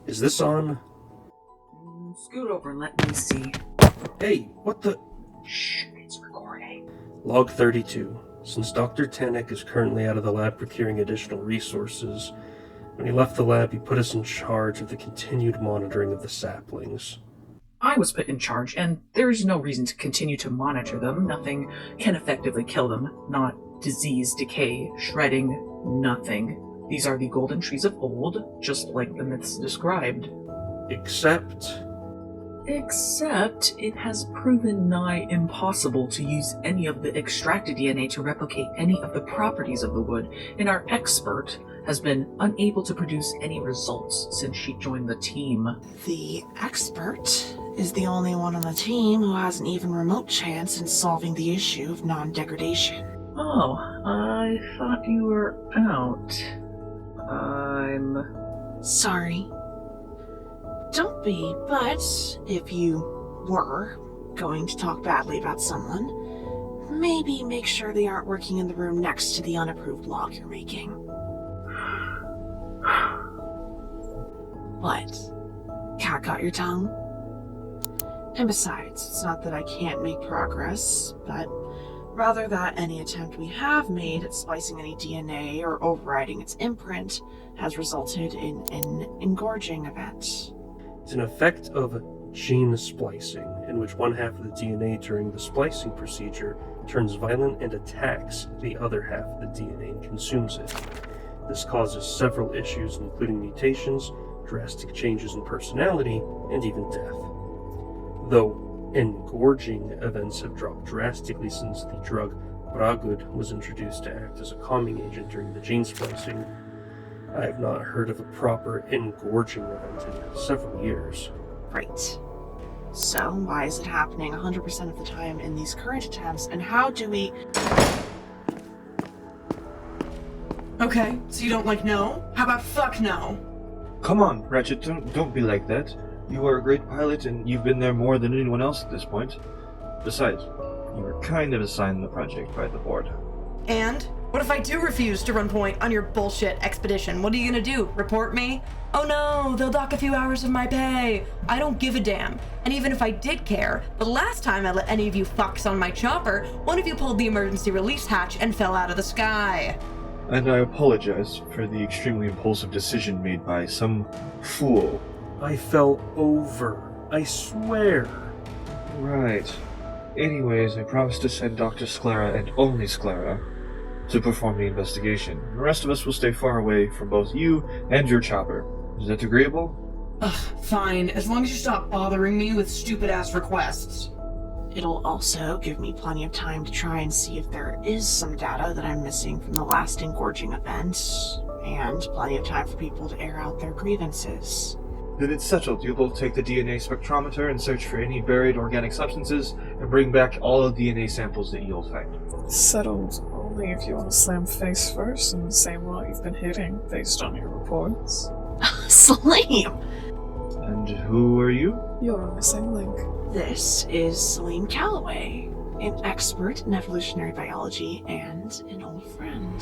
Is this on? Scoot over and let me see. Hey, what the? Shh, it's recording. Log 32. Since Dr. Tanek is currently out of the lab procuring additional resources, when he left the lab, he put us in charge of the continued monitoring of the saplings. I was put in charge, and there is no reason to continue to monitor them. Nothing can effectively kill them. Not disease, decay, shredding, nothing. These are the golden trees of old, just like the myths described. Except it has proven nigh impossible to use any of the extracted DNA to replicate any of the properties of the wood, and our expert has been unable to produce any results since she joined the team. The expert is the only one on the team who has an even remote chance in solving the issue of non-degradation. Oh, I thought you were out. I'm... Sorry. Don't be, but if you were going to talk badly about someone, maybe make sure they aren't working in the room next to the unapproved log you're making. What? Cat got your tongue? And besides, it's not that I can't make progress, but rather that any attempt we have made at splicing any DNA or overriding its imprint has resulted in an engorging event. it's an effect of gene splicing, in which one half of the DNA during the splicing procedure turns violent and attacks the other half of the DNA and consumes it. This causes several issues, including mutations, drastic changes in personality, and even death. Though engorging events have dropped drastically since the drug Bragud was introduced to act as a calming agent during the gene splicing, I have not heard of a proper engorging event in several years. Right. So, why is it happening 100% of the time in these current attempts, and how do we... Okay, so you don't like no? How about fuck no? Come on, Ratchet, don't be like that. You are a great pilot, and you've been there more than anyone else at this point. Besides, you were kind of assigned the project by the board. And? What if I do refuse to run point on your bullshit expedition? What are you gonna do? Report me? Oh no, they'll dock a few hours of my pay. I don't give a damn. And even if I did care, the last time I let any of you fucks on my chopper, one of you pulled the emergency release hatch and fell out of the sky. And I apologize for the extremely impulsive decision made by some fool. I fell over. I swear. Right. Anyways, I promised to send Dr. Sclera and only Sclera to perform the investigation. The rest of us will stay far away from both you and your chopper. Is that agreeable? Ugh, fine, as long as you stop bothering me with stupid-ass requests. It'll also give me plenty of time to try and see if there is some data that I'm missing from the last engorging event, and plenty of time for people to air out their grievances. Then it's settled. You'll both take the DNA spectrometer and search for any buried organic substances, and bring back all the DNA samples that you'll find. Settled only if you want to slam face first in the same lot you've been hitting, based on your reports. Salim! And who are you? You're a missing link. This is Salim Calloway, an expert in evolutionary biology and an old friend.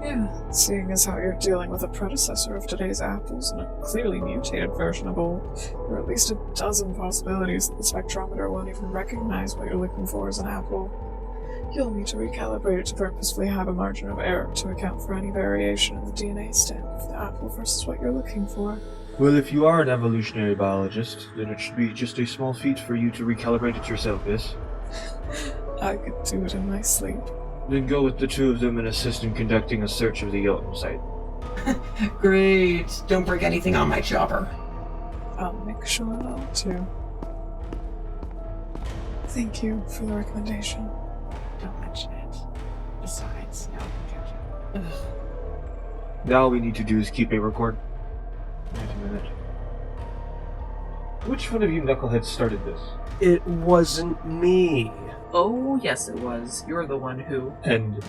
Yeah, seeing as how you're dealing with a predecessor of today's apples and a clearly mutated version of old, there are at least a dozen possibilities that the spectrometer won't even recognize what you're looking for as an apple. You'll need to recalibrate it to purposefully have a margin of error to account for any variation in the DNA stamp of the apple versus what you're looking for. Well, if you are an evolutionary biologist, then it should be just a small feat for you to recalibrate it yourself, yes? I could do it in my sleep. Then go with the two of them and assist in conducting a search of the Jotun site. Great. Don't break anything on my chopper. I'll make sure not to. Thank you for the recommendation. Don't mention it. Besides, no one can catch it. Now all we need to do is keep a record. Wait a minute. Which one of you knuckleheads started this? It wasn't me. Oh, yes it was. You're the one who... And